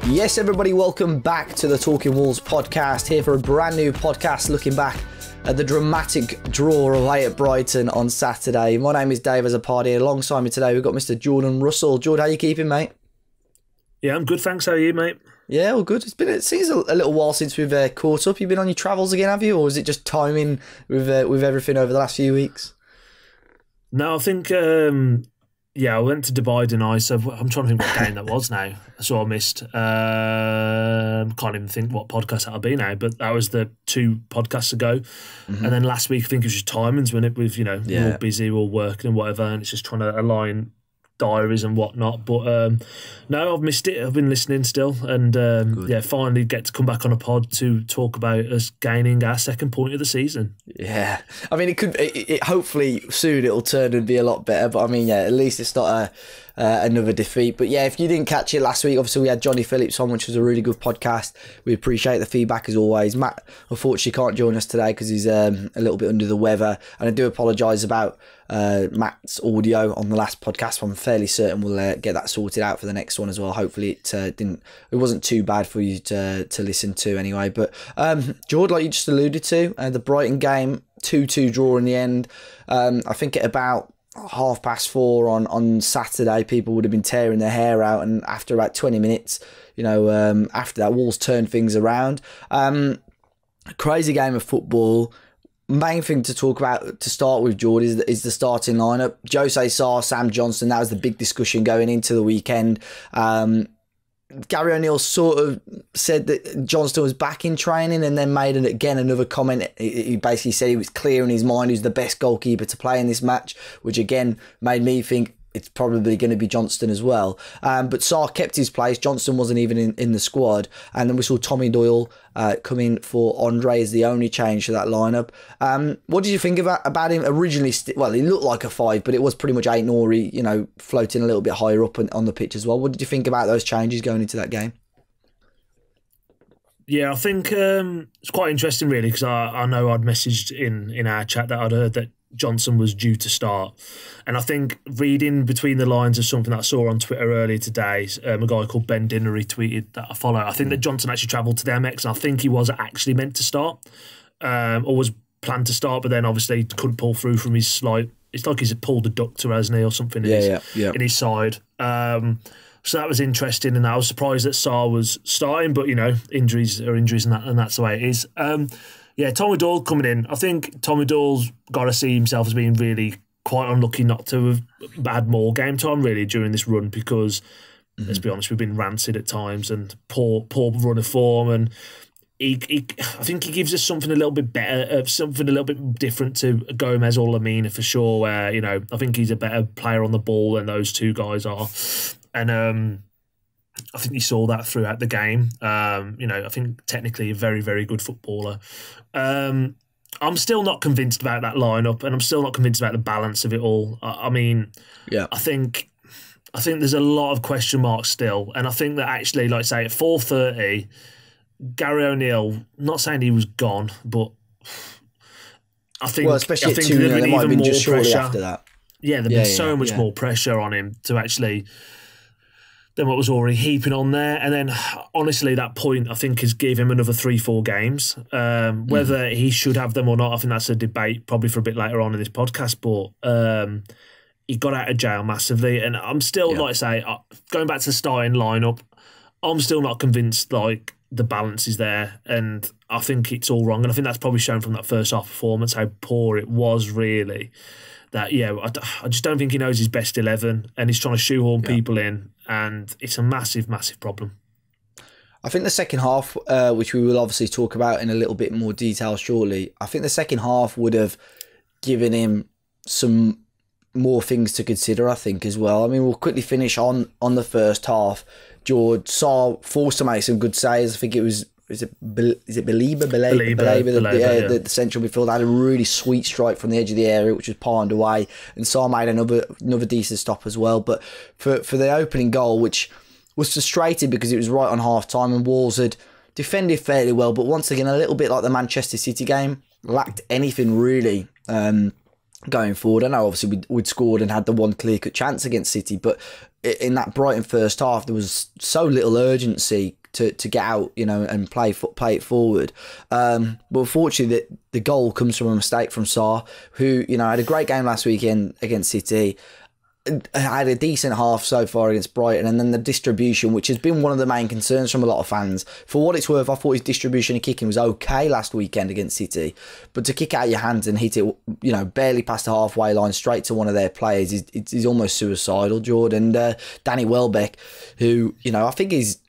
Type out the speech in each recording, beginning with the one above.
Yes, everybody, welcome back to the Talking Wolves podcast, here for a brand new podcast looking back at the dramatic draw away at Brighton on Saturday. My name is Dave as a party. Alongside me today, we've got Mr. Jordan Russell. Jord, how you keeping, mate? Yeah, I'm good, thanks. How are you, mate? Yeah, all good. It seems a little while since we've caught up. You've been on your travels again, have you? Or is it just timing with everything over the last few weeks? No, I think, I went to Dubai tonight, so I'm trying to think what game that was now. So I missed. Can't even think what podcast that'll be now, but that was the 2 podcasts ago. Mm-hmm. And then last week, I think it was just timings when it was, we're all busy, we're all working and whatever, and it's just trying to align diaries and whatnot. But no, I've missed it. I've been listening still, and finally get to come back on a pod to talk about us gaining our 2nd point of the season. Yeah, I mean, it hopefully soon it'll turn and be a lot better. But I mean, at least it's not another defeat. But yeah, if you didn't catch it last week, obviously we had Johnny Phillips on, which was a really good podcast. We appreciate the feedback as always. Matt unfortunately can't join us today because he's a little bit under the weather, and I do apologise about Matt's audio on the last podcast. I'm fairly certain we'll get that sorted out for the next one as well. Hopefully it wasn't too bad for you to listen to anyway. But Jord, like you just alluded to, the Brighton game, 2-2 draw in the end. I think at about 4:30 on Saturday, people would have been tearing their hair out, and after about 20 minutes, after that, Wolves turned things around. Crazy game of football. Main thing to talk about to start with, Jord, is the starting lineup. Jose Sarr, Sam Johnstone, that was the big discussion going into the weekend. Gary O'Neill sort of said that Johnstone was back in training, and then made another comment. He basically said he was clear in his mind who's the best goalkeeper to play in this match, which again made me think it's probably going to be Johnstone as well. But Sarr kept his place. Johnstone wasn't even in the squad. And then we saw Tommy Doyle come in for Andre as the only change to that lineup. What did you think about him originally? Well, he looked like a 5, but it was pretty much Aït-Nouri, floating a little bit higher up on the pitch as well. What did you think about those changes going into that game? Yeah, I think it's quite interesting, really, because I know I'd messaged in our chat that I'd heard that Johnson was due to start. And I think reading between the lines of something that I saw on Twitter earlier today, a guy called Ben Dinner retweeted that I follow. I think that Johnson actually travelled to the MX, and I think he was actually meant to start, or was planned to start, but then obviously couldn't pull through from his slight. It's like he's pulled a ductor, hasn't he, or something in his side. So that was interesting, and I was surprised that Sarr was starting, but injuries are injuries, and that's the way it is. Tommy Doyle coming in. I think Tommy Doyle's got to see himself as being really quite unlucky not to have had more game time really during this run, because let's be honest, we've been rancid at times and poor run of form, and I think he gives us something a little bit better, something a little bit different to Gomez or Lamina for sure, where I think he's a better player on the ball than those 2 guys are, and I think you saw that throughout the game. I think technically a very, very good footballer. I'm still not convinced about that lineup, and I'm still not convinced about the balance of it all. I think there's a lot of question marks still, and I think that actually, like say at 4:30, Gary O'Neill, not saying he was gone, but I think especially at 2, there might have been just shortly after that. Yeah, there'd been so much more pressure on him to actually than what was already heaping on there. And then, honestly, that point, I think, has gave him another 3-4 games. Whether he should have them or not, I think that's a debate probably for a bit later on in this podcast. But he got out of jail massively. And I'm still, like I say, going back to the starting lineup, I'm still not convinced, like, the balance is there. And I think it's all wrong. And I think that's probably shown from that first half performance, how poor it was, really. That, I just don't think he knows his best 11, and he's trying to shoehorn people in, and it's a massive, massive problem. I think the second half, which we will obviously talk about in a little bit more detail shortly, I think the second half would have given him some more things to consider, I think, as well. I mean, we'll quickly finish on the first half. Jord Sarr forced to make some good saves. I think it was... Is it Belieber, the central midfielder had a really sweet strike from the edge of the area, which was palmed away, and Sarr made another decent stop as well. But for the opening goal, which was frustrating because it was right on half time, and Wolves had defended fairly well, but once again a little bit like the Manchester City game, lacked anything really. going forward. I know obviously we'd scored and had the one clear-cut chance against City, but in that Brighton first half, there was so little urgency to get out, and play it forward. But unfortunately, the goal comes from a mistake from Sarr, who, had a great game last weekend against City, had a decent half so far against Brighton, and then the distribution, which has been one of the main concerns from a lot of fans. For what it's worth, I thought his distribution and kicking was okay last weekend against City, but to kick out of your hands and hit it, barely past the halfway line straight to one of their players is almost suicidal, Jord. And Danny Welbeck, who, I think is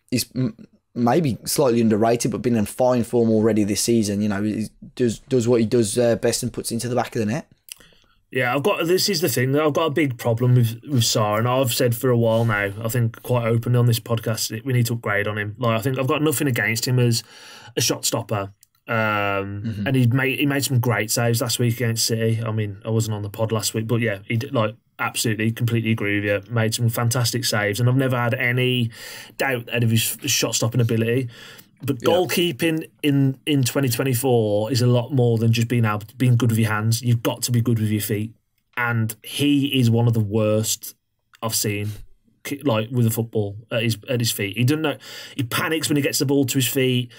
maybe slightly underrated, but been in fine form already this season. He does what he does best and puts it into the back of the net. Yeah, this is the thing. I've got a big problem with Sarr, and I've said for a while now, I think quite openly on this podcast, we need to upgrade on him. I think I've got nothing against him as a shot stopper. And he made some great saves last week against City. I mean, I wasn't on the pod last week, but yeah, he did, absolutely, completely agree with you. Made some fantastic saves, and I've never had any doubt out of his shot stopping ability. But goalkeeping in 2024 is a lot more than just being good with your hands. You've got to be good with your feet, and he is one of the worst I've seen. With a football at his feet, he doesn't know. He panics when he gets the ball to his feet.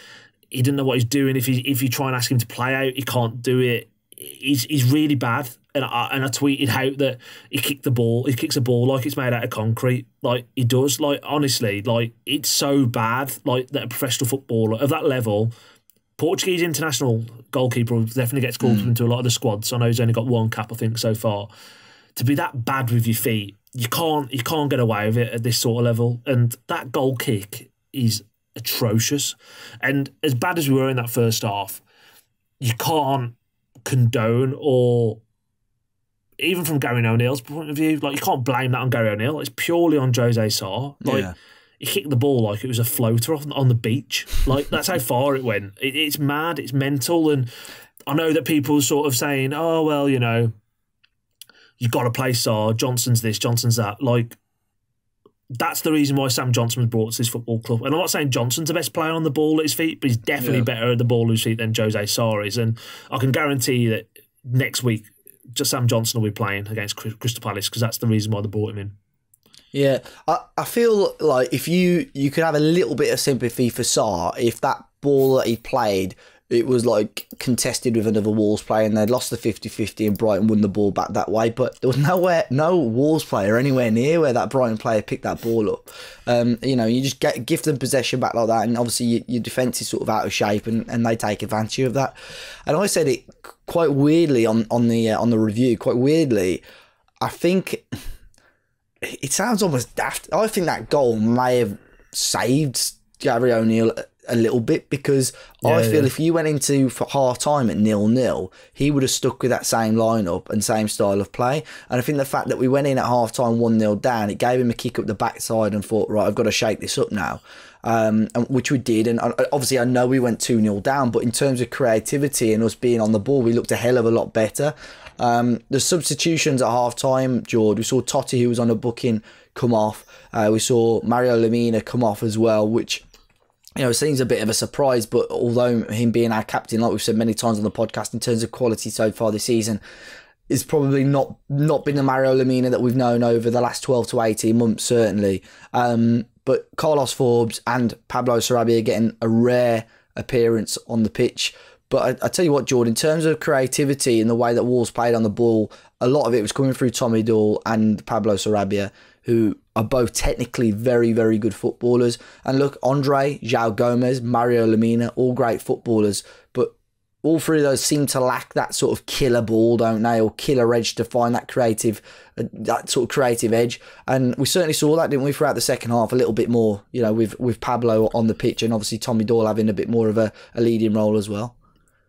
He doesn't know what he's doing. If you try and ask him to play out, he can't do it. He's really bad. And I tweeted out that he kicks a ball like it's made out of concrete. He does. Honestly, it's so bad. That a professional footballer of that level, Portuguese international goalkeeper, definitely gets called into a lot of the squads. I know he's only got one cap, I think, so far. To be that bad with your feet, you can't get away with it at this sort of level. And that goal kick is atrocious. And as bad as we were in that first half, you can't condone, or even from Gary O'Neill's point of view, you can't blame that on Gary O'Neill. It's purely on Jose Sarr. He kicked the ball like it was a floater on the beach. That's how far it went. It's mad. It's mental. And I know that people are sort of saying, oh, well, you've got to play Sarr. Johnson's this, Johnson's that. That's the reason why Sam Johnson was brought to this football club. And I'm not saying Johnson's the best player on the ball at his feet, but he's definitely better at the ball at his feet than Jose Sarr is. And I can guarantee you that next week, just Sam Johnson will be playing against Crystal Palace, because that's the reason why they brought him in. Yeah, I feel like if you could have a little bit of sympathy for Sarr, if that ball that he played, it was contested with another Wolves player and they'd lost the 50-50 and Brighton won the ball back that way. But there was no Wolves player anywhere near where that Brighton player picked that ball up. You just give them possession back like that, and obviously your defence is sort of out of shape, and they take advantage of that. And I said it quite weirdly on the review. Quite weirdly, I think it sounds almost daft. I think that goal may have saved Gary O'Neill a little bit, because I feel if you went into for half time at 0-0, he would have stuck with that same lineup and same style of play. And I think the fact that we went in at half time 1-0 down, it gave him a kick up the backside and thought, right, I've got to shake this up now, and which we did. And obviously I know we went 2-0 down, but in terms of creativity and us being on the ball, we looked a hell of a lot better. The substitutions at half time, Jord, we saw Totti, who was on a booking, come off. We saw Mario Lemina come off as well, which it seems a bit of a surprise, but although him being our captain, like we've said many times on the podcast, in terms of quality so far this season, is probably not been the Mario Lemina that we've known over the last 12 to 18 months, certainly. But Carlos Forbes and Pablo Sarabia getting a rare appearance on the pitch. But I tell you what, Jordan, in terms of creativity and the way that Wolves played on the ball, a lot of it was coming through Tommy Doyle and Pablo Sarabia, who are both technically very, very good footballers. And look, Andre, João Gomez, Mario Lemina, all great footballers, but all three of those seem to lack that sort of killer ball, don't they, or killer edge to find that sort of creative edge. And we certainly saw that, didn't we, throughout the second half, a little bit more, with Pablo on the pitch, and obviously Tommy Doyle having a bit more of a leading role as well.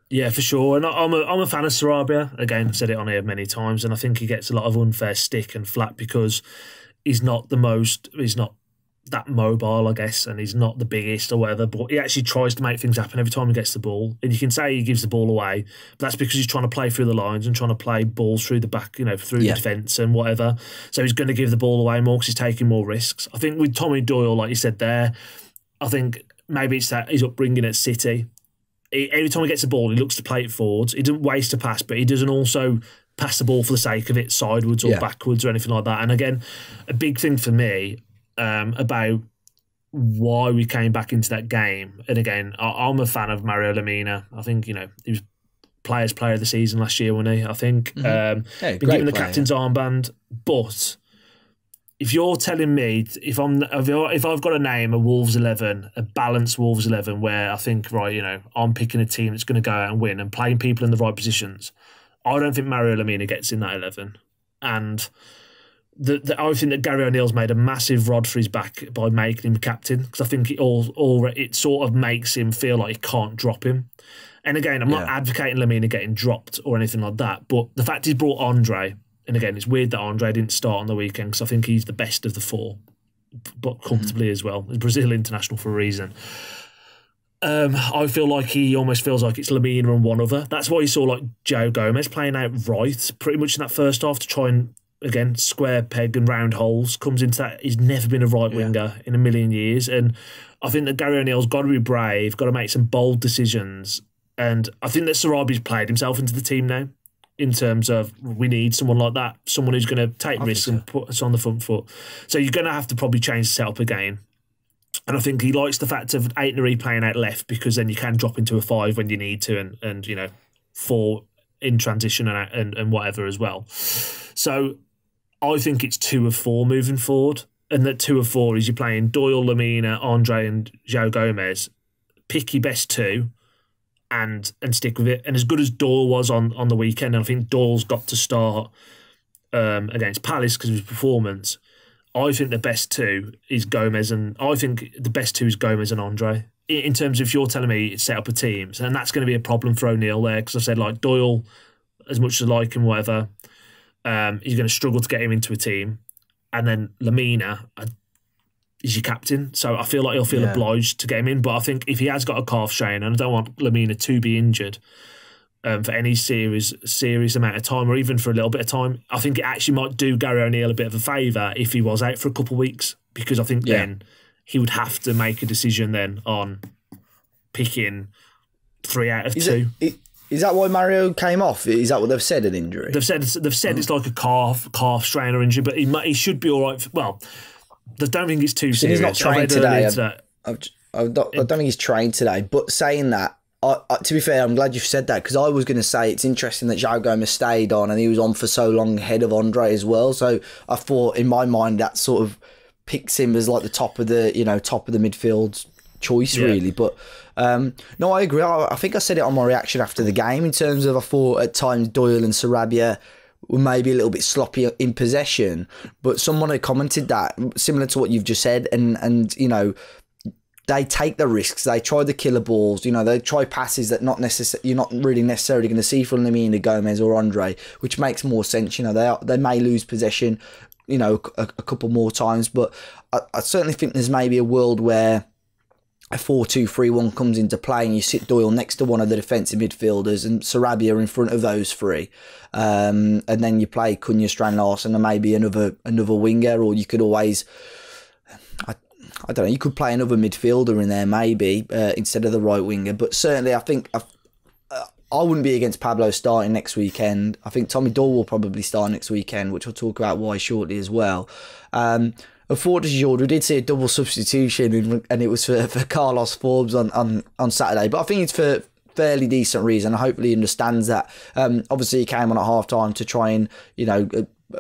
Yeah, for sure. And I'm a fan of Sarabia. Again, I've said it on here many times, and I think he gets a lot of unfair stick and flack because he's not that mobile, I guess, and he's not the biggest or whatever, but he actually tries to make things happen every time he gets the ball. And you can say he gives the ball away, but that's because he's trying to play through the lines and trying to play balls through the back, through the defence and whatever. So he's going to give the ball away more because he's taking more risks. I think with Tommy Doyle, like you said there, I think maybe it's that his upbringing at City. Every time he gets the ball, he looks to play it forwards. He doesn't waste a pass, but he doesn't also pass the ball for the sake of it, sideways or backwards or anything like that. And again, a big thing for me about why we came back into that game. And again, I'm a fan of Mario Lemina. I think, he was player of the season last year, wasn't he? I think. Been given the captain's armband. But if you're telling me, if I've got to name a Wolves 11, a balanced Wolves 11, where I think, right, I'm picking a team that's going to go out and win and playing people in the right positions, I don't think Mario Lemina gets in that 11. And I think that Gary O'Neill's made a massive rod for his back by making him captain, because I think it sort of makes him feel like he can't drop him. And again, I'm not advocating Lemina getting dropped or anything like that, but the fact he's brought Andre, and again, it's weird that Andre didn't start on the weekend because I think he's the best of the four, but comfortably as well. He's Brazil international for a reason. I feel like he almost feels like it's Lemina and one other. That's why you saw like Joe Gomez playing out right pretty much in that first half to try and, again, square peg and round holes. Comes into that. He's never been a right winger in a million years. And I think that Gary O'Neill's got to be brave, got to make some bold decisions. And I think that Sarabi's played himself into the team now in terms of we need someone like that, someone who's going to take risks and put us on the front foot. So you're going to have to probably change the setup again. And I think he likes the fact of Aitnery playing out left, because then you can drop into a 5 when you need to and 4 in transition and whatever as well. So I think it's 2 of 4 moving forward, and that 2 of 4 is you're playing Doyle, Lemina, Andre and Joe Gomez. Pick your best 2 and stick with it. And as good as Doyle was on the weekend, and I think Doyle's got to start against Palace because of his performance, I think the best 2 is Gomez, and I think the best 2 is Gomez and Andre. In terms of, if you're telling me set up a team, and that's going to be a problem for O'Neill there, because I said, like, Doyle, as much as I like him, whatever, he's going to struggle to get him into a team. And then Lemina is your captain, so I feel like he'll feel obliged to get him in. But I think if he has got a calf strain, and I don't want Lemina to be injured for any serious amount of time, or even for a little bit of time, I think it actually might do Gary O'Neill a bit of a favour if he was out for a couple of weeks, because I think then he would have to make a decision then on picking 3 out of 2. Is that why Mario came off? Is that what they've said, an injury? They've said it's like a calf strain or injury, but he should be all right. Well, I don't think it's too serious. He's not trained today. I don't think he's trained today. But saying that, to be fair, I'm glad you've said that, because I was going to say it's interesting that João Gomes stayed on, and he was on for so long ahead of Andre as well. So I thought, in my mind, that sort of picks him as like the top of the midfield choice, really. But no, I agree. I think I said it on my reaction after the game, in terms of, I thought at times Doyle and Sarabia were maybe a little bit sloppy in possession, but someone had commented that, similar to what you've just said, and they take the risks, they try the killer balls, they try passes that you're not really necessarily going to see from Lemina, Gomez or Andre, which makes more sense. They may lose possession a couple more times, but I certainly think there's maybe a world where a 4-2-3-1 comes into play, and you sit Doyle next to one of the defensive midfielders and Sarabia in front of those 3, and then you play Cunha, Strand Larsen, and maybe another winger, or you could always, I don't know, you could play another midfielder in there maybe instead of the right winger. But certainly I think I wouldn't be against Pablo starting next weekend. I think Tommy Doyle will probably start next weekend, which we'll talk about why shortly as well. Unfortunately, Jord, we did see a double substitution, and it was for Carlos Forbes on Saturday. But I think it's for fairly decent reason. Hopefully he understands that. Obviously, he came on at half-time to try and,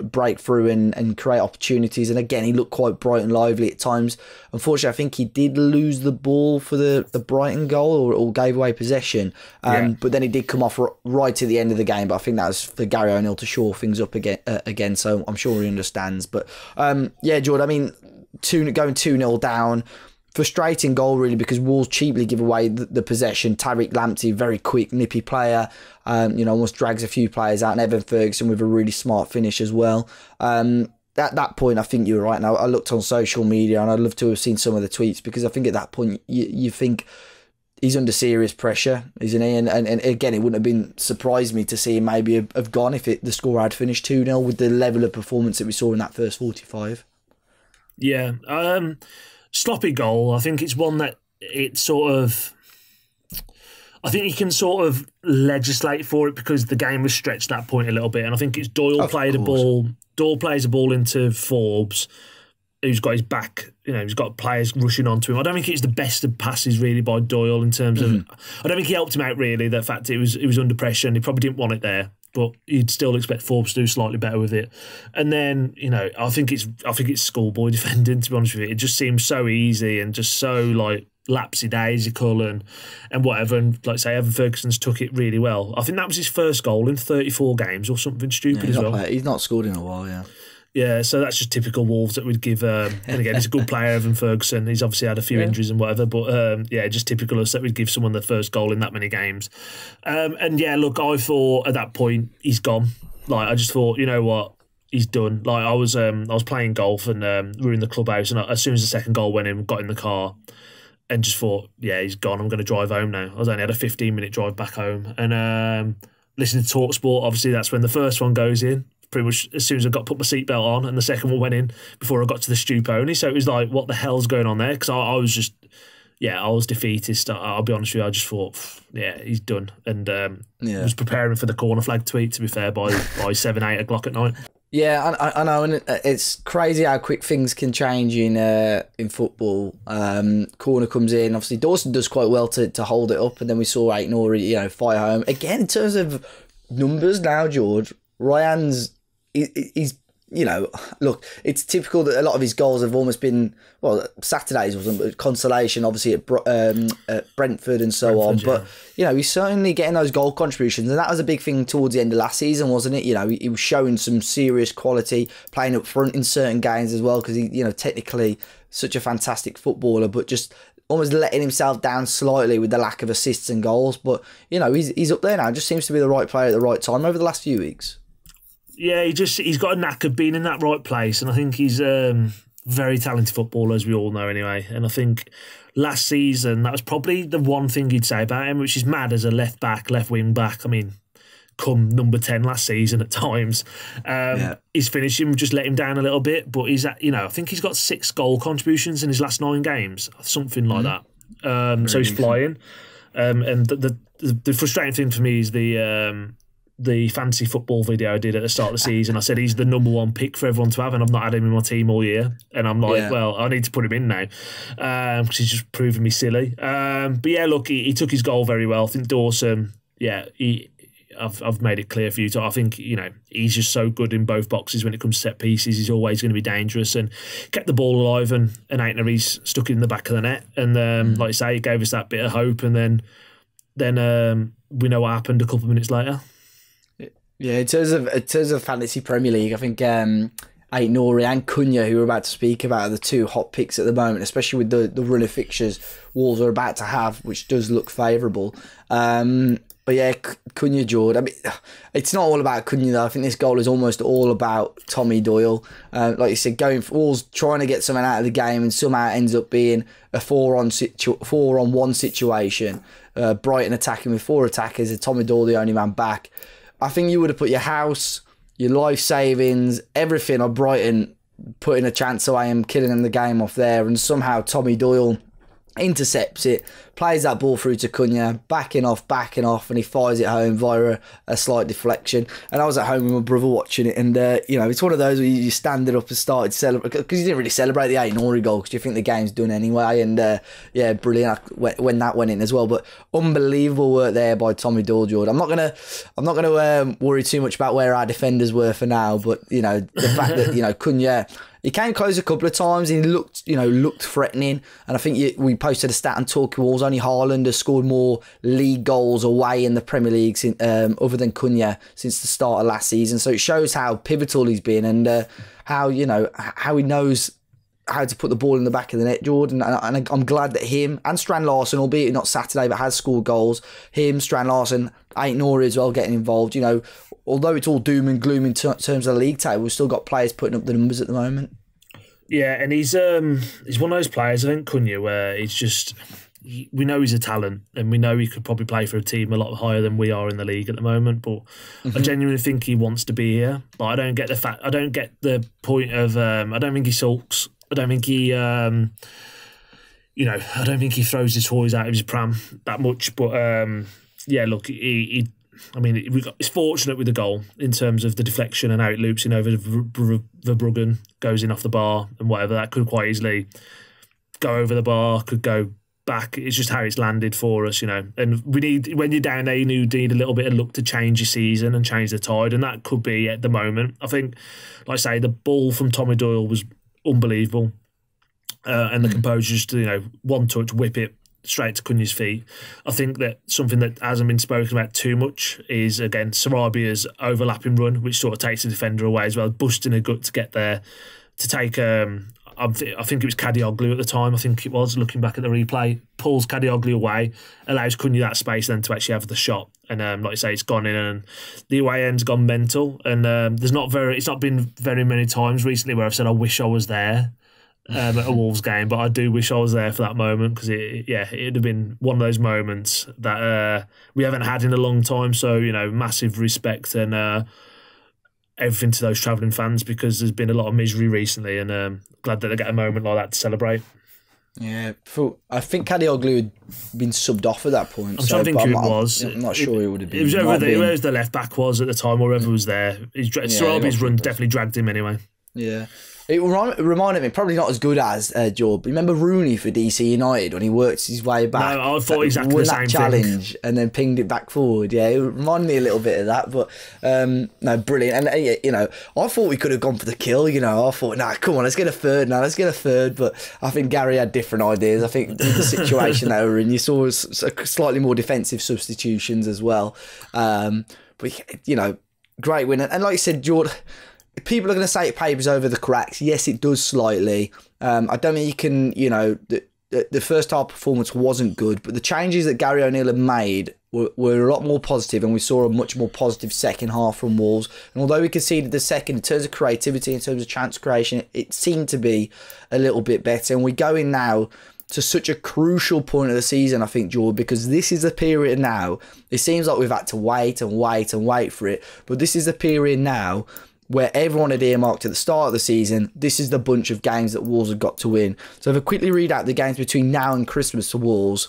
break through and create opportunities. And again, he looked quite bright and lively at times. Unfortunately, I think he did lose the ball for the Brighton goal, or gave away possession. But then he did come off right at the end of the game. But I think that was for Gary O'Neill to shore things up again. So I'm sure he understands. But Jord, I mean, going 2-0 down. Frustrating goal, really, because Wolves cheaply give away the possession. Tariq Lamptey, very quick, nippy player, almost drags a few players out, and Evan Ferguson with a really smart finish as well. At that point, I think you're right. Now, I looked on social media, and I'd love to have seen some of the tweets, because I think at that point, you think he's under serious pressure, isn't he? And again, it wouldn't have been surprised me to see him maybe have gone if the score had finished 2-0 with the level of performance that we saw in that first 45. Yeah, sloppy goal. I think it's one that it sort of, I think you can sort of legislate for it because the game was stretched that point a little bit, and I think it's Doyle played a ball. Doyle plays a ball into Forbes, who's got his back. You know, he's got players rushing onto him. I don't think it's the best of passes really by Doyle in terms of. I don't think he helped him out really. The fact it was under pressure and he probably didn't want it there, but you'd still expect Forbes to do slightly better with it. And then I think it's schoolboy defending. To be honest with you, it just seems so easy and just so like lapsy-daisical and whatever. And like say, Evan Ferguson's took it really well. I think that was his first goal in 34 games or something stupid as well. He's not scored in a while, yeah. Yeah, so that's just typical Wolves that we'd give. And again, he's a good player, Evan Ferguson. He's obviously had a few injuries and whatever, but just typical us that we'd give someone the first goal in that many games. And yeah, look, I thought at that point he's gone. Like I just thought, you know what, he's done. Like I was playing golf and we were in the clubhouse, and as soon as the second goal went in, got in the car and just thought, yeah, he's gone. I'm going to drive home now. I only had a 15-minute drive back home, and listening to TalkSport, obviously that's when the first one goes in. Pretty much as soon as I put my seatbelt on, and the second one went in before I got to the stoop only. So it was like, what the hell's going on there? Because I was just, I was defeatist. I'll be honest with you. I just thought, yeah, he's done. And was preparing for the corner flag tweet, to be fair, by 7, 8 o'clock at night. Yeah, I know, and it's crazy how quick things can change in football. Corner comes in. Obviously, Dawson does quite well to hold it up, and then we saw Aït-Nouri, fire home. Again, in terms of numbers now, Jord, Ryan's... He's, look, it's typical that a lot of his goals have almost been, well, Saturdays wasn't consolation, obviously at Brentford and so on. But, he's certainly getting those goal contributions. And that was a big thing towards the end of last season, wasn't it? He was showing some serious quality, playing up front in certain games as well, because he, technically such a fantastic footballer, but just almost letting himself down slightly with the lack of assists and goals. But, he's up there now. Just seems to be the right player at the right time over the last few weeks. Yeah, he's got a knack of being in that right place, and I think he's very talented footballer, as we all know anyway. And I think last season, that was probably the one thing you'd say about him, which is mad as a left wing back. I mean, come number 10 last season at times. His finishing just let him down a little bit, but he's at, I think he's got 6 goal contributions in his last 9 games, something like that. So he's flying. And the frustrating thing for me is the fantasy football video I did at the start of the season. I said he's the number 1 pick for everyone to have, and I've not had him in my team all year. And I'm like, well, I need to put him in now because he's just proven me silly. But yeah, look, he took his goal very well. I think Dawson, I've made it clear for you. I think, he's just so good in both boxes when it comes to set pieces. He's always going to be dangerous and kept the ball alive, and Aït-Nouri's stuck it in the back of the net. And like I say, it gave us that bit of hope. And then we know what happened a couple of minutes later. Yeah, in terms of fantasy Premier League, I think Aït-Nouri and Cunha, who we're about to speak about, are the 2 hot picks at the moment, especially with the run of fixtures Wolves are about to have, which does look favourable. But yeah, Cunha, Jord. I mean, it's not all about Cunha though. I think this goal is almost all about Tommy Doyle. Like you said, going for Wolves, trying to get something out of the game, and somehow it ends up being a 4-on-1 situation. Brighton attacking with 4 attackers, and Tommy Doyle the only man back. I think you would have put your house, your life savings, everything on Brighton, putting a chance away and killing them the game off there, and somehow Tommy Doyle intercepts it, plays that ball through to Cunha, backing off, and he fires it home via a slight deflection. And I was at home with my brother watching it, and it's one of those where you standing up and started to celebrate, because you didn't really celebrate the Aït-Nouri goal because you think the game's done anyway. And brilliant when that went in as well. But unbelievable work there by Tommy Doyle, Jord. I'm not gonna worry too much about where our defenders were for now, but the fact that Cunha, he came close a couple of times. He looked threatening, and I think we posted a stat on Talking Walls. Only Haaland has scored more league goals away in the Premier League other than Cunha since the start of last season. So it shows how pivotal he's been, and how he knows how to put the ball in the back of the net, Jordan. And I'm glad that him and Strand Larsen, albeit not Saturday, but has scored goals. Him, Strand Larsen, Aït-Nouri as well getting involved. Although it's all doom and gloom in terms of the league table, we've still got players putting up the numbers at the moment. Yeah, and he's one of those players, I think, Cunha, where he's just... We know he's a talent, and we know he could probably play for a team a lot higher than we are in the league at the moment. But I genuinely think he wants to be here. But I don't get the point of. I don't think he sulks. I don't think he. I don't think he throws his toys out of his pram that much. But yeah, look, it's fortunate with the goal in terms of the deflection and how it loops in over Verbruggen, goes in off the bar and whatever. That could quite easily go over the bar, could go back. It's just how it's landed for us, And we need, when you're down there, you need a little bit of luck to change your season and change the tide, and that could be at the moment. I think, like I say, the ball from Tommy Doyle was unbelievable, and the composure just one touch, whip it straight to Cunha's feet. I think that something that hasn't been spoken about too much is, again, Sarabia's overlapping run, which sort of takes the defender away as well, busting a gut to get there, to take I think it was Kadioglu at the time. I think it was, looking back at the replay, pulls Kadioglu away, allows Cunha that space then to actually have the shot. And like I say, it's gone in, and the away end's gone mental. And it's not been very many times recently where I've said I wish I was there at a Wolves game, but I do wish I was there for that moment, because it'd have been one of those moments that we haven't had in a long time. So massive respect and everything to those travelling fans, because there's been a lot of misery recently, and glad that they get a moment like that to celebrate. Yeah, I think Kadioglu had been subbed off at that point. I'm trying to think who it was. I'm not sure who would have been. It was whoever the left back was at the time, or whoever was there. Sarabi's run definitely dragged him anyway. Yeah. It reminded me, probably not as good as Jord, but remember Rooney for DC United when he worked his way back? No, I thought exactly the same challenge thing. And then pinged it back forward. Yeah, it reminded me a little bit of that, but no, brilliant. And, I thought we could have gone for the kill, I thought, come on, let's get a third now, But I think Gary had different ideas. I think the situation they were in, you saw slightly more defensive substitutions as well. But, great win. And like you said, Jord, people are going to say it papers over the cracks. Yes, it does slightly. I don't think you can, the first half performance wasn't good, but the changes that Gary O'Neill had made were a lot more positive, and we saw a much more positive second half from Wolves. And although we conceded the second, in terms of creativity, in terms of chance creation, it seemed to be a little bit better. And we go in now to such a crucial point of the season, I think, Jord, because this is the period now. It seems like we've had to wait and wait and wait for it, but this is the period now where everyone had earmarked at the start of the season, this is the bunch of games that Wolves have got to win. So if I quickly read out the games between now and Christmas for Wolves,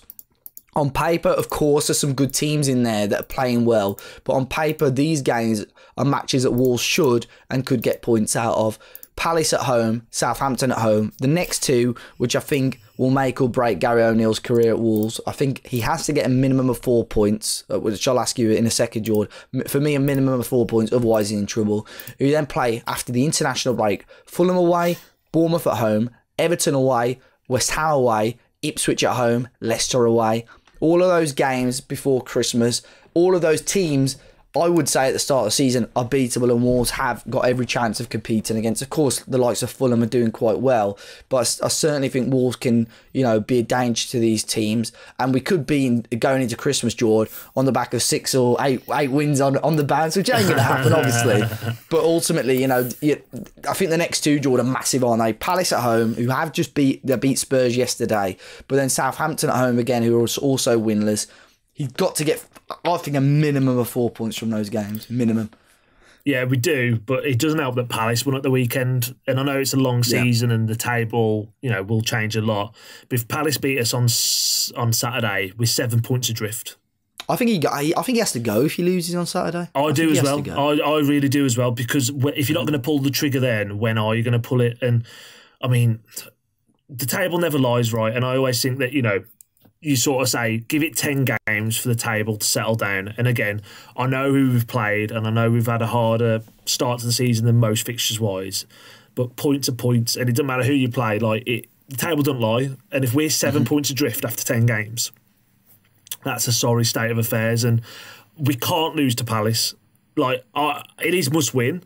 on paper, of course, there's some good teams in there that are playing well, but on paper, these games are matches that Wolves should and could get points out of. Palace at home, Southampton at home. The next two, which I think will make or break Gary O'Neill's career at Wolves. I think he has to get a minimum of 4 points, which I'll ask you in a second, Jord. For me, a minimum of 4 points, otherwise he's in trouble. We then play, after the international break, Fulham away, Bournemouth at home, Everton away, West Ham away, Ipswich at home, Leicester away. All of those games before Christmas, all of those teams, I would say at the start of the season, are beatable, and Wolves have got every chance of competing against. Of course, the likes of Fulham are doing quite well, but I certainly think Wolves can, be a danger to these teams, and we could be going into Christmas, Jord, on the back of 6 or 8 wins on the bounce, which ain't going to happen, obviously. But ultimately, I think the next two, Jord, are massive, aren't they? Palace at home, who have just beat Spurs yesterday, but then Southampton at home again, who are also winless. He's got to get, I think, a minimum of 4 points from those games. Minimum. Yeah, we do, but it doesn't help that Palace won at the weekend. And I know it's a long season and the table, will change a lot. But if Palace beat us on Saturday with 7 points adrift, I think he has to go if he loses on Saturday. I do as well. I really do as well, because if you're not going to pull the trigger then, when are you going to pull it? And, I mean, the table never lies, right? And I always think that, you sort of say, give it 10 games for the table to settle down. And again, I know who we've played, and I know we've had a harder start to the season than most fixtures-wise, but points are points, and it doesn't matter who you play. The table don't lie, and if we're 7 points adrift after 10 games, that's a sorry state of affairs, and we can't lose to Palace. It is must win,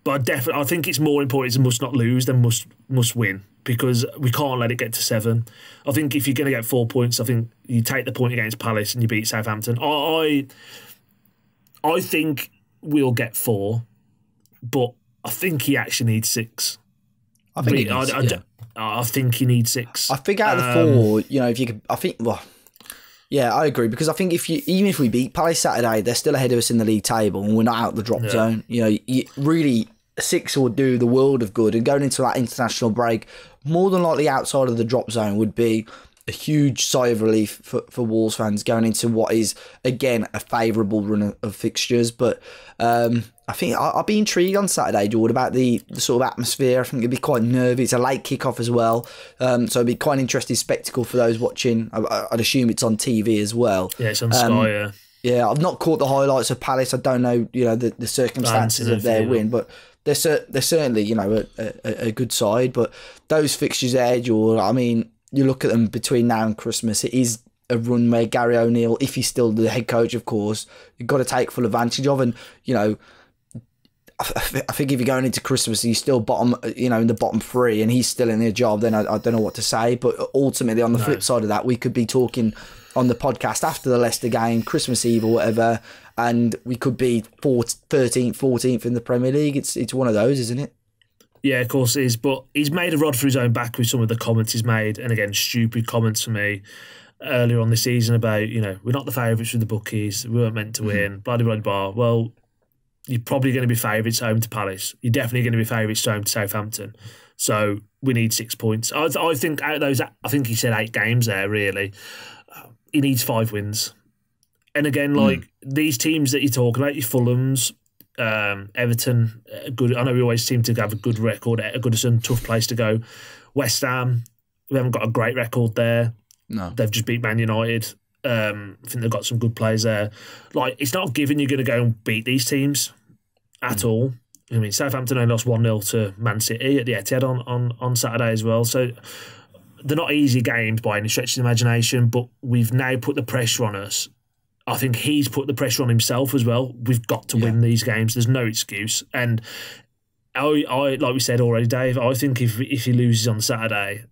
but I think it's more important to must not lose than must win, because we can't let it get to 7. I think if you're going to get 4 points, I think you take the point against Palace and you beat Southampton. I think we'll get 4, but I think he actually needs 6. I think he needs 6. I think out of the 4, if you could, I think, yeah, I agree, because I think even if we beat Palace Saturday, they're still ahead of us in the league table, and we're not out the drop zone. Really, 6 would do the world of good, and going into that international break, more than likely outside of the drop zone would be a huge sigh of relief for Wolves fans going into what is, again, a favourable run of fixtures. But I think I'll be intrigued on Saturday, Jord, about the sort of atmosphere. I think it'd be quite nervy. It's a late kickoff as well. So it'd be quite an interesting spectacle for those watching. I'd assume it's on TV as well. Yeah, it's on Sky, yeah. Yeah, I've not caught the highlights of Palace. I don't know, the circumstances of their win, but they're certainly, a good side. But those fixtures there, Jord, I mean, you look at them between now and Christmas, it is a run where Gary O'Neill, if he's still the head coach, of course, you've got to take full advantage of. And, I think if you're going into Christmas, he's still bottom, in the bottom three, and he's still in their job, then I don't know what to say. But ultimately, on the flip side of that, we could be talking on the podcast after the Leicester game, Christmas Eve or whatever, and we could be 13th, 14th in the Premier League. It's one of those, isn't it? Yeah, of course it is. But he's made a rod for his own back with some of the comments he's made. And again, stupid comments for me earlier on this season about, we're not the favourites with the bookies. We weren't meant to win, blah, blah, blah. Well, you're probably going to be favourites home to Palace. You're definitely going to be favourites home to Southampton. So we need 6 points. I think out of those, I think he said 8 games there, really. He needs 5 wins. And again, these teams that you're talking about, your Fulhams, Everton, good. I know we always seem to have a good record at Goodison, tough place to go. West Ham, we haven't got a great record there. No, they've just beat Man United. I think they've got some good players there. It's not given you're going to go and beat these teams at all. I mean, Southampton only lost 1-0 to Man City at the Etihad on Saturday as well. So they're not easy games by any stretch of the imagination, but we've now put the pressure on us. I think he's put the pressure on himself as well. We've got to win these games. There's no excuse. And I like we said already, Dave, I think if he loses on Saturday,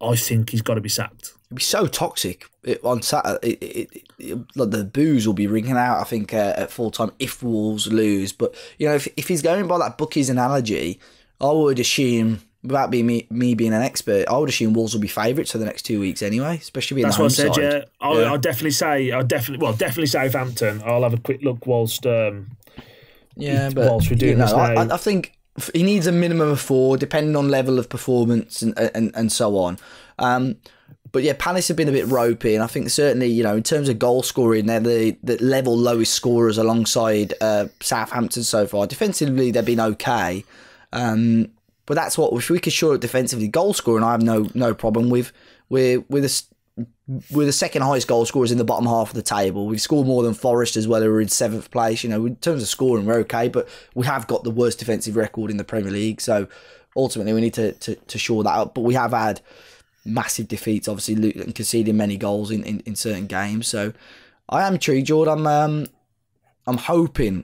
I think he's got to be sacked. It'd be so toxic on Saturday. The boos will be ringing out, I think, at full time if Wolves lose. But, if he's going by that bookies analogy, I would assume, without being me being an expert, I would assume Wolves will be favourites for the next 2 weeks anyway, especially being the home side. That's what I said, I'll definitely say Southampton. I'll have a quick look whilst we're doing this now. I think he needs a minimum of 4, depending on level of performance and so on. But yeah, Palace have been a bit ropey, and I think certainly, in terms of goal scoring, they're the level lowest scorers alongside Southampton so far. Defensively, they've been okay. But that's what, if we could shore up defensively, goal scoring, I have no problem with. We're the second highest goal scorers in the bottom half of the table. We've scored more than Forest as well, who are in 7th place. In terms of scoring, we're okay, but we have got the worst defensive record in the Premier League. So ultimately, we need to shore that up. But we have had massive defeats, obviously, and conceding many goals in certain games. So I am intrigued, Jord. I'm hoping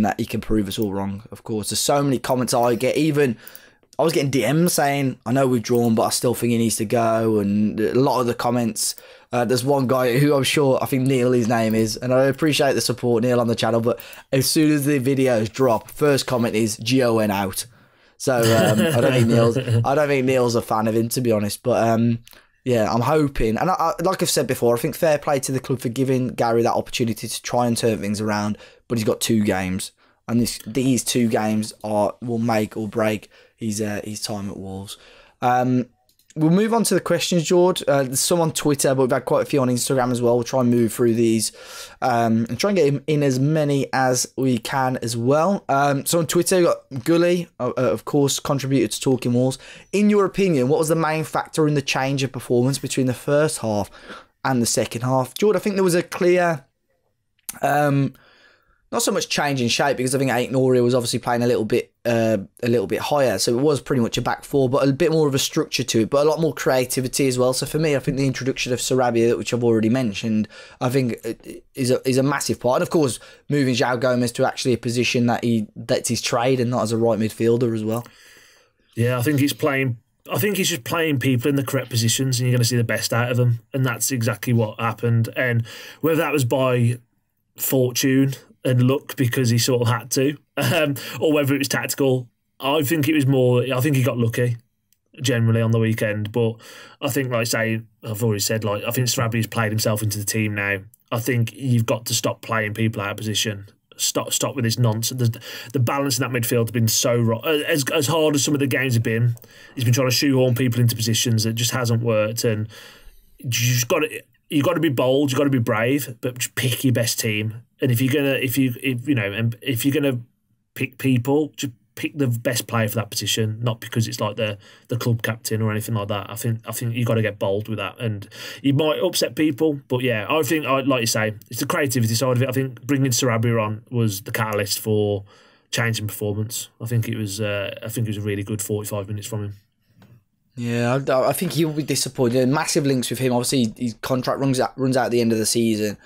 that he can prove us all wrong. Of course, there's so many comments I get. Even I was getting DMs saying, I know we've drawn, but I still think he needs to go. And a lot of the comments, there's one guy who I think Neil, his name is, and I appreciate the support, Neil, on the channel, but as soon as the videos drop, first comment is GON out. So I don't think Neil's a fan of him, to be honest. But yeah, I'm hoping, and I, like I've said before, I think fair play to the club for giving Gary that opportunity to try and turn things around. But he's got 2 games, and these 2 games will make or break his time at Wolves. We'll move on to the questions, Jord. There's some on Twitter, but we've had quite a few on Instagram as well. We'll try and move through these and try and get him in as many as we can as well. So on Twitter, we've got Gully, of course, contributed to Talking Wolves. In your opinion, what was the main factor in the change of performance between the first half and the second half? Jord, I think there was a clear... not so much change in shape, because I think Aït-Nouri was obviously playing a little bit higher, so it was pretty much a back 4, but a bit more of a structure to it, but a lot more creativity as well. So for me, I think the introduction of Sarabia, which I've already mentioned, I think is a massive part. And of course, moving João Gomez to actually a position that's his trade and not as a right midfielder as well. Yeah, I think he's just playing people in the correct positions, and you're going to see the best out of them, and that's exactly what happened. And whether that was by fortune and luck because he sort of had to, or whether it was tactical, I think it was more. I think he got lucky generally on the weekend. But I think, like I say, I've already said, I think Sarabia's played himself into the team now. I think you've got to stop playing people out of position. Stop with this nonsense. The balance in that midfield has been so wrong. As hard as some of the games have been, he's been trying to shoehorn people into positions that just hasn't worked. And you got to be bold, you got to be brave, but just pick your best team. And if you're gonna pick people, just pick the best player for that position, not because it's like the club captain or anything like that. I think you got to get bold with that, and you might upset people, but yeah, I think like you say, it's the creativity side of it. I think bringing Sarabia on was the catalyst for changing performance. I think it was a really good 45 minutes from him. Yeah, I think he'll be disappointed. Massive links with him. Obviously, his contract runs out at the end of the season.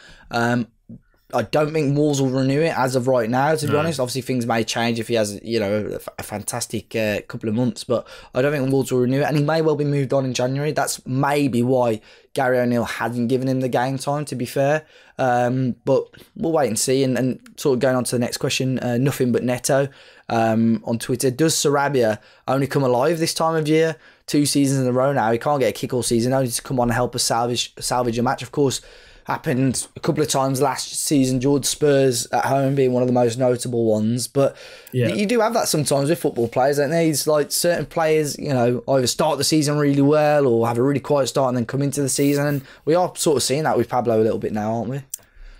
I don't think Wolves will renew it as of right now, to be honest. Obviously, things may change if he has, a fantastic couple of months, but I don't think Wolves will renew it, and he may well be moved on in January. That's maybe why Gary O'Neill hadn't given him the game time, to be fair. But we'll wait and see. And sort of going on to the next question, nothing but Neto on Twitter. Does Sarabia only come alive this time of year? 2 seasons in a row now. He can't get a kick all season, only to come on and help us salvage a match. Of course, happened a couple of times last season. Jord, Spurs at home being one of the most notable ones. But you do have that sometimes with football players, don't they? It's like certain players, either start the season really well or have a really quiet start and then come into the season. And we are sort of seeing that with Pablo a little bit now, aren't we?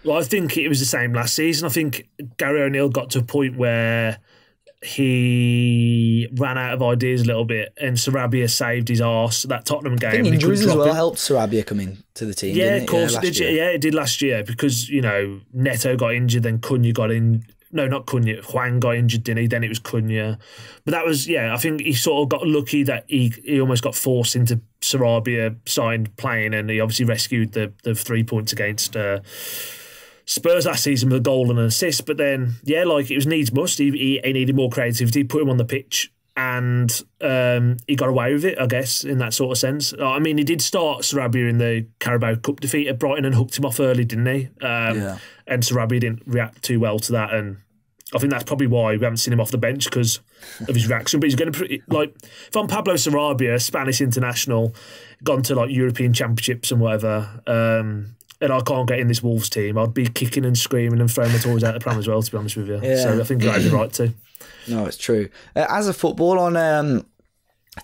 Well, I think it was the same last season. I think Gary O'Neill got to a point where he ran out of ideas a little bit, and Sarabia saved his arse. That Tottenham game, I think injuries as well helped Sarabia come in to the team. Yeah, of course, it did last year because Neto got injured, then Cunha got in. No, not Cunha. Hwang got injured, didn't he? Then it was Cunha. But that was, I think he sort of got lucky that he almost got forced into Sarabia signed playing, and he obviously rescued the 3 points against Spurs last season with a goal and an assist. But then, it was needs must. He needed more creativity, put him on the pitch, and he got away with it, I guess, in that sort of sense. I mean, he did start Sarabia in the Carabao Cup defeat at Brighton and hooked him off early, didn't he? And Sarabia didn't react too well to that, and I think that's probably why we haven't seen him off the bench, because of his reaction. But he's going to, if I'm Pablo Sarabia, Spanish international, gone to European Championships and whatever, and I can't get in this Wolves team, I'd be kicking and screaming and throwing my toys out the pram as well, to be honest with you. Yeah. So I think you're right, right to. No, it's true. As a football on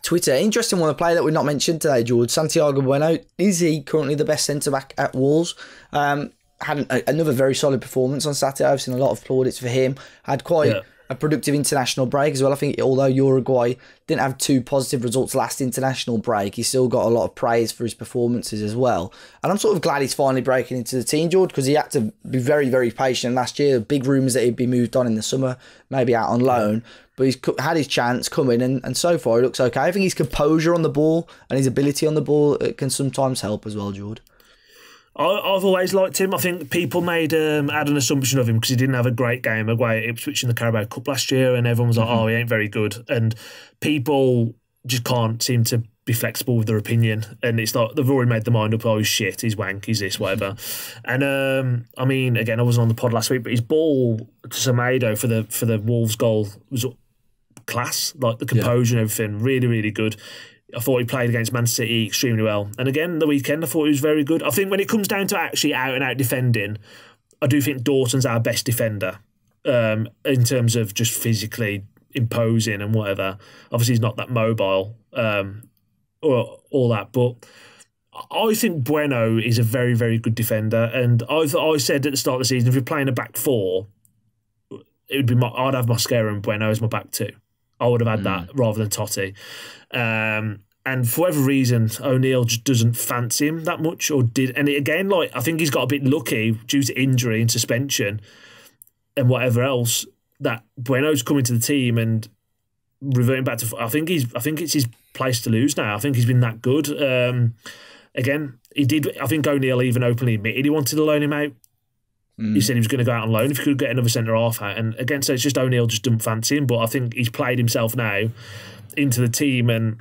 Twitter, interesting one, a player that we've not mentioned today, Jord, Santiago Bueno. Is he currently the best centre-back at Wolves? Had another very solid performance on Saturday. I've seen a lot of plaudits for him. Had quite a productive international break as well. I think although Uruguay didn't have 2 positive results last international break, he still got a lot of praise for his performances as well. And I'm sort of glad he's finally breaking into the team, Jord, because he had to be very, very patient last year. Big rumours that he'd be moved on in the summer, maybe out on loan. But he's had his chance coming, and so far he looks okay. I think his composure on the ball and his ability on the ball can sometimes help as well, Jord. I've always liked him. I think people had an assumption of him because he didn't have a great game away at Ipswich in the Carabao Cup last year, and everyone was like, he ain't very good. And people just can't seem to be flexible with their opinion. And it's like they've already made their mind up, he's shit, he's wank, he's this, whatever. And I mean, again, I wasn't on the pod last week, but his ball to Semedo for the Wolves goal was class. Like the composure and everything, really, really good. I thought he played against Man City extremely well. And again, the weekend, I thought he was very good. I think when it comes down to actually out-and-out defending, I do think Dawson's our best defender in terms of just physically imposing and whatever. Obviously, he's not that mobile or all that. But I think Bueno is a very, very good defender. And I said at the start of the season, if you're playing a back 4, it would be I'd have Mosquera and Bueno as my back 2. I would have had that rather than Totti. And for whatever reason, O'Neill just doesn't fancy him that much, or did. And again, I think he's got a bit lucky due to injury and suspension and whatever else that Bueno's coming to the team and reverting back to. I think it's his place to lose now. I think he's been that good. Again, he did. I think O'Neill even openly admitted he wanted to loan him out. He said he was going to go out on loan if he could get another centre-half out. And again, so it's just O'Neill just doesn't fancy him. But I think he's played himself now into the team. And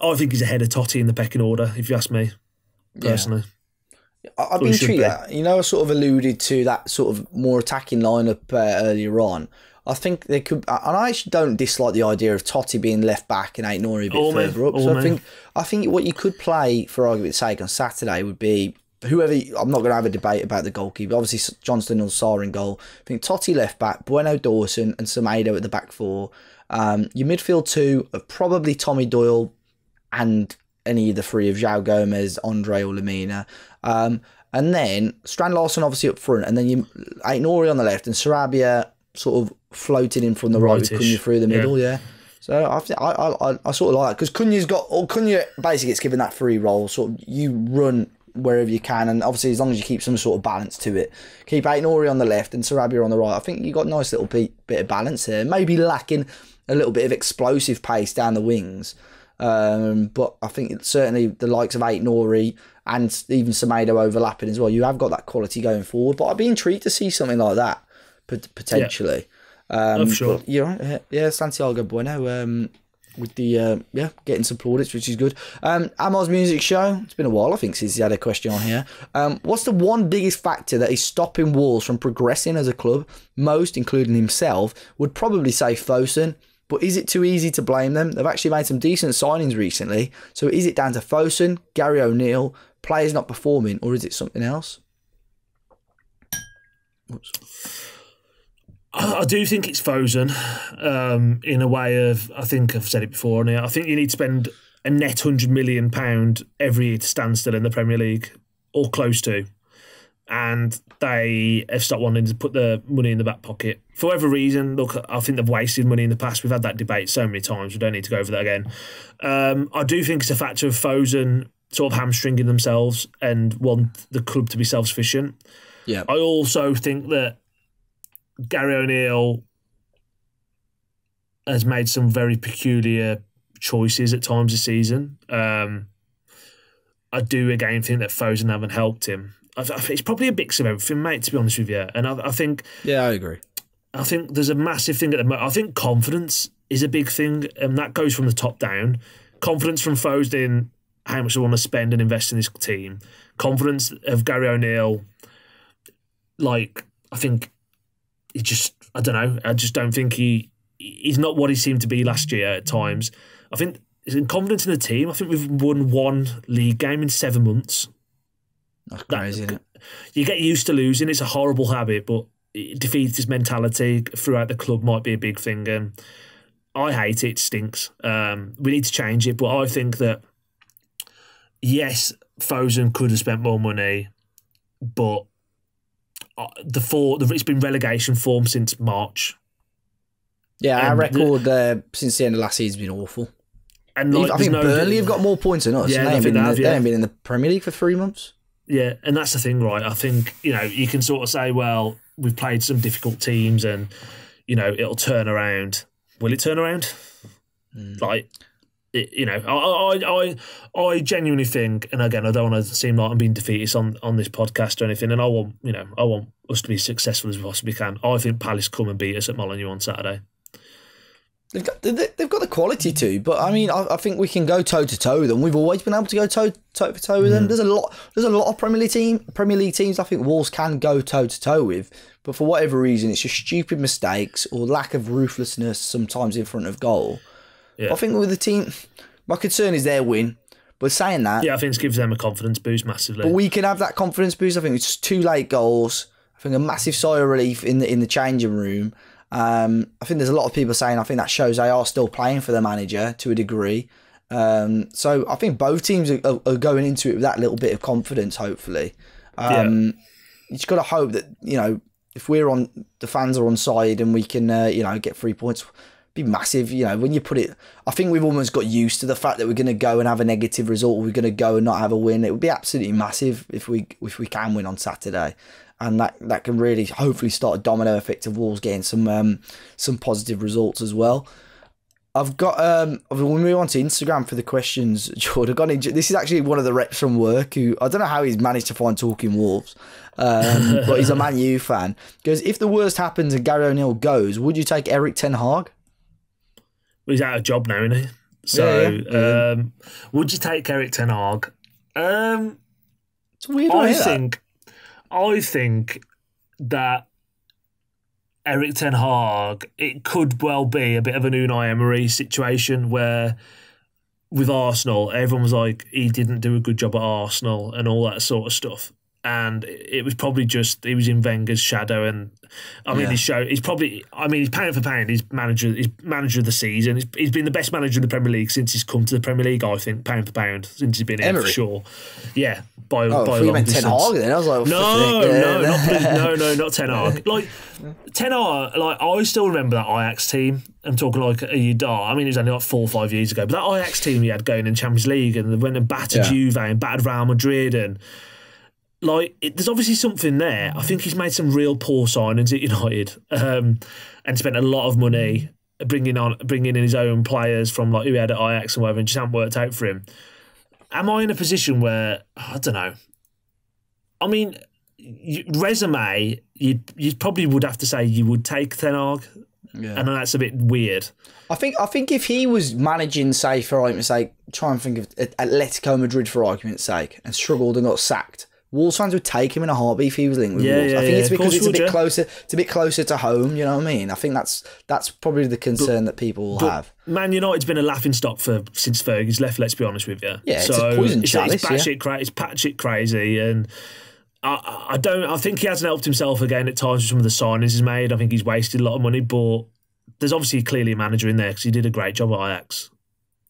I think he's ahead of Totti in the pecking order, if you ask me, personally. Yeah. I've been intrigued. I sort of alluded to that sort of more attacking lineup earlier on. I think they could, and I actually don't dislike the idea of Totti being left back and Aït-Nouri a bit further up. So I think what you could play, for argument's sake, on Saturday would be whoever. I'm not going to have a debate about the goalkeeper. Obviously, Johnston or Sarr in goal. I think Totti left back, Bueno, Dawson, and Semedo at the back 4. Your midfield 2 are probably Tommy Doyle and any of the three of João Gomez, Andre or Lamina. And then Strand Larson obviously up front, and then you Aït-Nouri on the left, and Sarabia sort of floating in from the right with Cunha through the middle, yeah. So I sort of like that, because Cunha basically gets given that free role, sort of you run wherever you can, and obviously as long as you keep some sort of balance to it, keep Aït-Nouri on the left and Sarabia on the right, I think you got a nice little bit of balance here. Maybe lacking a little bit of explosive pace down the wings, but I think certainly the likes of Aït-Nouri and even Semedo overlapping as well, you have got that quality going forward. But I'd be intrigued to see something like that potentially. Yeah. Sure. You're right. Yeah, Santiago Bueno with the getting some plaudits, which is good. Amar's music show. It's been a while, I think, since he had a question on here. What's the one biggest factor that is stopping Wolves from progressing as a club? Most, including himself, would probably say Fosun. But is it too easy to blame them? They've actually made some decent signings recently. So is it down to Fosun, Gary O'Neill, players not performing, or is it something else? Oops. I do think it's Fosun, in a way of, I think I've said it before, and I think you need to spend a net £100 million every year to stand still in the Premier League, or close to. And they have stopped wanting to put the money in the back pocket. For whatever reason, look, I think they've wasted money in the past. We've had that debate so many times. We don't need to go over that again. I do think it's a factor of Fosun sort of hamstringing themselves and want the club to be self-sufficient. Yeah. I also think that Gary O'Neill has made some very peculiar choices at times this season. I do again think that Fosun haven't helped him. It's probably a mix of everything, mate, to be honest with you. And I think... Yeah, I agree. I think there's a massive thing at the moment. I think confidence is a big thing, and that goes from the top down. Confidence from Fosun in how much they want to spend and invest in this team. Confidence of Gary O'Neill, like, I think he just... I don't know. I just don't think he's not what he seemed to be last year at times. I think in confidence in the team, I think we've won one league game in 7 months. That's crazy, isn't it? You get used to losing. It's a horrible habit, but it defeats his mentality throughout the club might be a big thing. And I hate it. It stinks. We need to change it. But I think that, yes, Fosun could have spent more money, but it's been relegation form since March. Yeah, our record since the end of last season has been awful. And like, I think Burnley have got more points than us. Yeah, they haven't been in the Premier League for 3 months. Yeah, and that's the thing, right? I think, you can sort of say, well, we've played some difficult teams and, it'll turn around. Will it turn around? Like, I genuinely think, and again, I don't want to seem like I'm being defeatist on this podcast or anything, and I want us to be successful as we possibly can. I think Palace come and beat us at Molineux on Saturday. They've got the quality to, but I mean, I think we can go toe to toe with them. We've always been able to go toe for toe with them. There's a lot of Premier League teams I think Wolves can go toe to toe with, but for whatever reason, it's just stupid mistakes or lack of ruthlessness sometimes in front of goal. Yeah. I think with the team, my concern is their win. But saying that, I think it gives them a confidence boost massively. But we can have that confidence boost. I think it's 2 late goals. I think a massive sigh of relief in the changing room. I think there's a lot of people saying I think that shows they are still playing for the manager to a degree. So I think both teams are going into it with that little bit of confidence, hopefully. You just got to hope that, if the fans are on side and we can, get 3 points, it'd be massive. When you put it, I think we've almost got used to the fact that we're going to go and have a negative result, or we're going to go and not have a win. It would be absolutely massive if we can win on Saturday. And that can really hopefully start a domino effect of Wolves getting some positive results as well. I've got we'll move on to Instagram for the questions, Jord. This is actually one of the reps from work who I don't know how he's managed to find Talking Wolves, but he's a Man U fan. He goes, if the worst happens and Gary O'Neill goes, would you take Erik ten Hag? Well, he's out of job now, isn't he? So, would you take Erik ten Hag? It's weird. I think that Erik ten Hag, it could well be a bit of an Unai Emery situation where with Arsenal, everyone was like, he didn't do a good job at Arsenal and all that sort of stuff. and it was probably just he was in Wenger's shadow, and I mean he's pound for pound he's manager of the season. He's been the best manager in the Premier League since he's come to the Premier League. I think pound for pound since he's been here for sure. Yeah, by a long distance. Ten Hag then. I was like, not Ten Hag. Like Ten Hag, like I still remember that Ajax team. I'm talking like I mean, it was only like 4 or 5 years ago, but that Ajax team he had going in Champions League and they went and battered Juve and battered Real Madrid and. Like, there's obviously something there. I think he's made some real poor signings at United and spent a lot of money bringing in his own players from like who he had at Ajax and whatever, and just haven't worked out for him. Am I in a position where, I don't know, I mean, resume, you probably would have to say you would take Ten Hag, and that's a bit weird. I think if he was managing, say, for argument's sake, try and think of Atletico Madrid for argument's sake, and struggled and got sacked, Wolves fans would take him in a heartbeat if he was linked with Wolves. I think it's because it's a bit closer. It's a bit closer to home. You know what I mean? I think that's probably the concern that people will have. Man United's been a laughing stock since Fergie's left. Let's be honest with you. Yeah, it's a poison chalice. It's batshit crazy, and I think he hasn't helped himself again at times with some of the signings he's made. I think he's wasted a lot of money, but there's obviously clearly a manager in there because he did a great job at Ajax.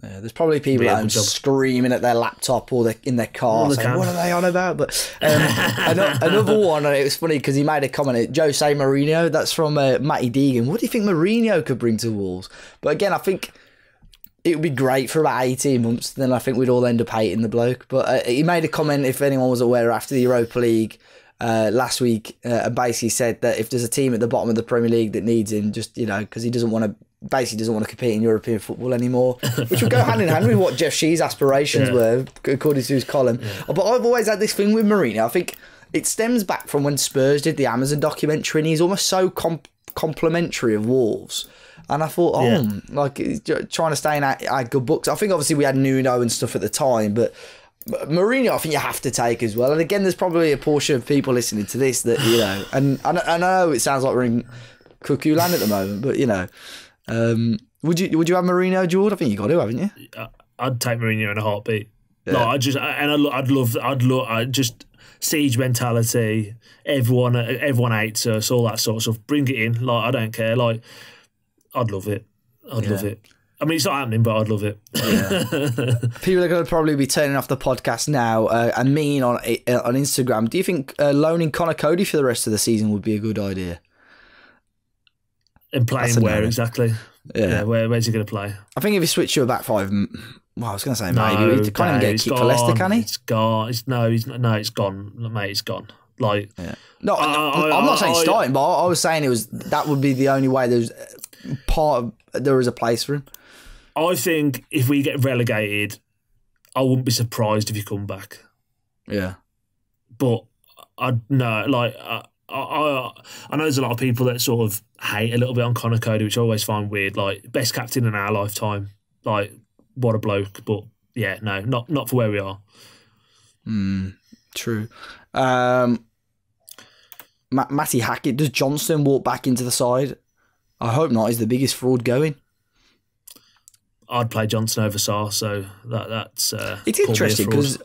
Yeah, there's probably people at home screaming at their laptop or in their car saying, what are they on about? But another one, and it was funny because he made a comment, Jose Mourinho, that's from Matty Deegan. What do you think Mourinho could bring to Wolves? But again, I think it would be great for about 18 months, then I think we'd all end up hating the bloke. But he made a comment, if anyone was aware, after the Europa League last week, and basically said that if there's a team at the bottom of the Premier League that needs him, just, because he doesn't want to compete in European football anymore, which would go hand in hand with what Jeff Shee's aspirations were, according to his column. But I've always had this thing with Mourinho. I think it stems back from when Spurs did the Amazon documentary, and he's almost so complimentary of Wolves. And I thought, like, he's trying to stay in our good books. I think obviously we had Nuno and stuff at the time, but Mourinho, I think you have to take as well. And again, there's probably a portion of people listening to this that, and I know it sounds like we're in cuckoo land at the moment, but, would you have Mourinho, Jord? I think you got to, haven't you? I'd take Mourinho in a heartbeat. Yeah. Like, I'd just siege mentality. Everyone hates us, all that sort of stuff. Bring it in. Like, I don't care. Like, I'd love it. I'd love it. I mean, it's not happening, but I'd love it. Yeah. People are going to probably be turning off the podcast now and mean on Instagram. Do you think loaning Connor Cody for the rest of the season would be a good idea? And playing where exactly? Yeah, where's he going to play? I think if he switched to a back five, well, I was going to say maybe he can't even get a kick for Leicester, can he? It's gone. It's gone, mate. It's gone. Like, no, I'm not saying starting, but I was saying that would be the only way. There is a place for him. I think if we get relegated, I wouldn't be surprised if he come back. Yeah, but I know there's a lot of people that sort of hate a little bit on Connor Cody, which I always find weird. Like, best captain in our lifetime. Like, what a bloke. But yeah, no, not for where we are. True. Matty Hackett, does Johnston walk back into the side? I hope not. He's the biggest fraud going. I'd play Johnson over Sarr, so that's it's interesting because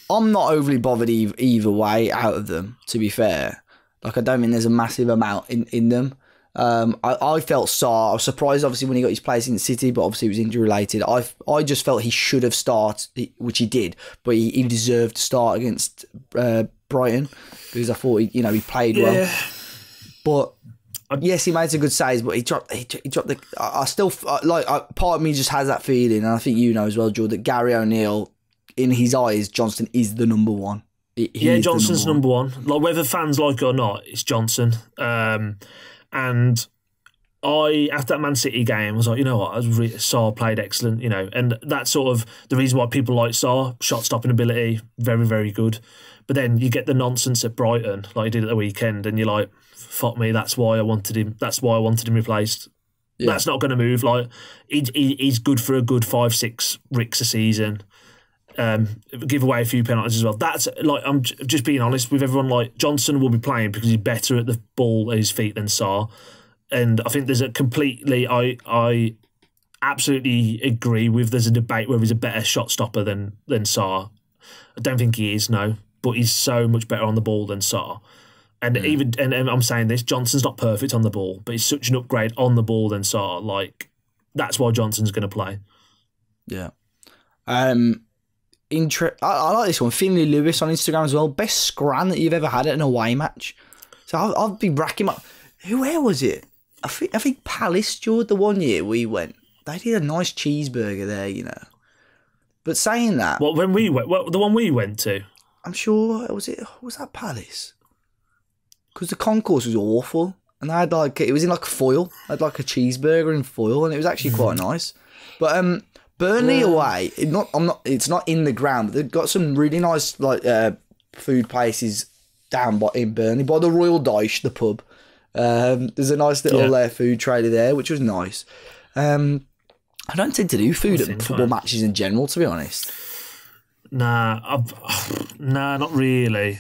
I'm not overly bothered either way out of them, to be fair. Like, I don't mean there's a massive amount in them. I felt Sarr, I was surprised obviously when he got his place in City, but obviously it was injury related. I just felt he should have started, which he did, but he deserved to start against Brighton because I thought he played well. But yes, he made some good saves, but he dropped the. I still part of me just has that feeling, and I think you know as well, Jord, that Gary O'Neill, in his eyes, Johnston is the number one. Johnston's number one. Like, whether fans like it or not, it's Johnson. And after that Man City game, I was like, you know what, Sarr played excellent, and that's sort of the reason why people like Sarr. Shot stopping ability, very, very good. But then you get the nonsense at Brighton, like he did at the weekend, and you're like, fuck me, that's why I wanted him. That's why I wanted him replaced. Yeah. That's not going to move. Like, he's good for a good 5-6 ricks a season. Give away a few penalties as well. That's like, I'm just being honest with everyone. Like, Johnson will be playing because he's better at the ball at his feet than Sarr, and I think there's a completely. I absolutely agree with. There's a debate whether he's a better shot stopper than Sarr. I don't think he is. No, but he's so much better on the ball than Sarr. And even and I'm saying this, Johnson's not perfect on the ball, but he's such an upgrade on the ball than Sarr. Like, that's why Johnson's going to play. Yeah. I like this one. Finley Lewis on Instagram as well. Best scran that you've ever had at an away match. So I've been racking up. Where was it? I think Palace, Jord, the one year we went. They did a nice cheeseburger there, you know. But saying that, the one we went to, I'm sure was that Palace? Because the concourse was awful, and they had it was in foil. I had a cheeseburger in foil, and it was actually quite nice. But Burnley away, it's not in the ground, but they've got some really nice food places down in Burnley by the Royal Dyche, the pub. There's a nice little food trailer there, which was nice. I don't tend to do food at football matches in general, to be honest. Nah, not really.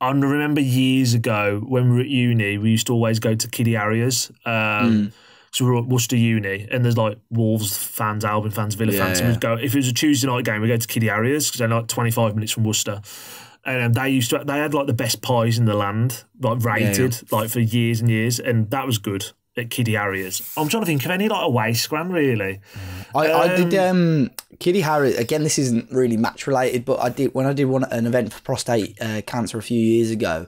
I remember years ago when we were at uni, we used to always go to kiddie areas. So we were at Worcester Uni, and there's Wolves fans, Albion fans, Villa fans. So we'd go, if it was a Tuesday night game, we'd go to kiddie areas because they're 25 minutes from Worcester. And they had the best pies in the land, rated for years and years, and that was good at kiddie areas. I'm trying to think of any away scran really. I did kiddie areas again. This isn't really match related, but I did an event for prostate cancer a few years ago.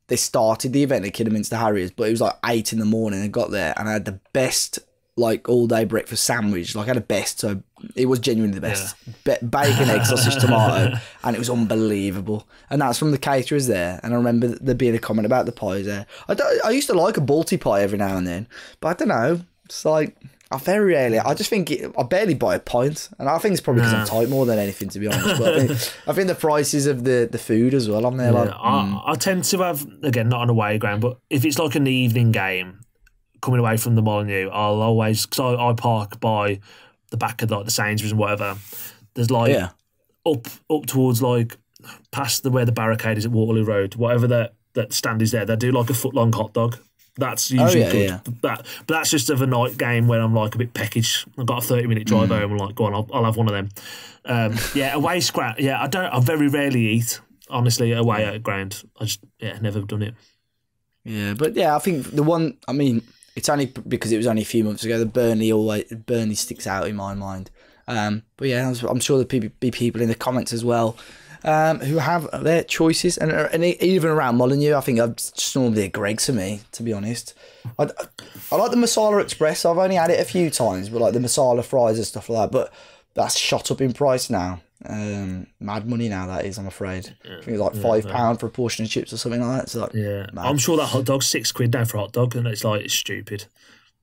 They started the event at Kidderminster Harriers, but it was 8 in the morning. I got there and I had the best all day breakfast sandwich. I had the best, so it was genuinely the best. Bacon, egg, sausage, tomato, and it was unbelievable. And that's from the caterers there. And I remember there being a comment about the pies there. I used to like a Balti pie every now and then, but I don't know. It's I very rarely. I just think I barely buy a pint, and I think it's probably because I'm tight more than anything, to be honest. But I think the prices of the food as well. I'm there I tend to have, again, not on away ground, but if it's an evening game coming away from the Molineux, I'll always, because I park by the back of the Sainsbury's and whatever. There's up towards past where the barricade is at Waterloo Road, whatever that stand is there. They do a foot long hot dog. That's usually good. Yeah. But that's just of a night game when I'm a bit peckish. I've got a 30-minute drive home. I'm go on, I'll have one of them. Away scrap. Yeah, I very rarely eat, honestly, away at a ground. I just never done it. Yeah, but I think the one. I mean, it's only because it was only a few months ago. The Burnley sticks out in my mind. But I'm sure there'll be people in the comments as well. Who have their choices, and even around Molineux, I think I'd just normally a Greg's for me, to be honest. I like the Masala Express. I've only had it a few times, but the Masala fries and stuff like that. But that's shot up in price now. Mad money now, that is, I'm afraid. I think it's £5 for a portion of chips or something like that. It's mad. I'm sure that hot dog's £6 now for a hot dog, and it's stupid.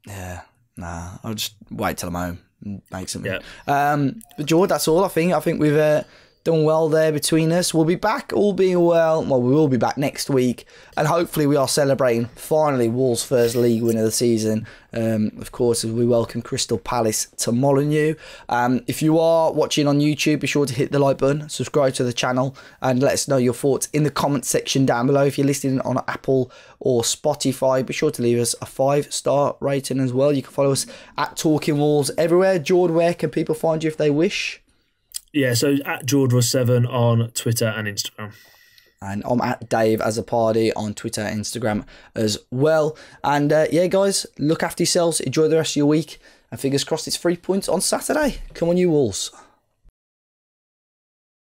Yeah, nah, I'll just wait till I'm home and make something. Yeah. But Jord, that's all. I think we've done well there between us. We'll be back, all being well. Well, we will be back next week, and hopefully we are celebrating finally Wolves' first league win of the season. Of course, as we welcome Crystal Palace to Molineux. If you are watching on YouTube, be sure to hit the like button, subscribe to the channel, and let us know your thoughts in the comment section down below. If you're listening on Apple or Spotify, be sure to leave us a 5-star rating as well. You can follow us at Talking Wolves everywhere. Jord, where can people find you if they wish? Yeah, so at JordRuss7 on Twitter and Instagram. And I'm at Dave as a party on Twitter and Instagram as well. And guys, look after yourselves. Enjoy the rest of your week. And fingers crossed it's 3 points on Saturday. Come on, you Wolves.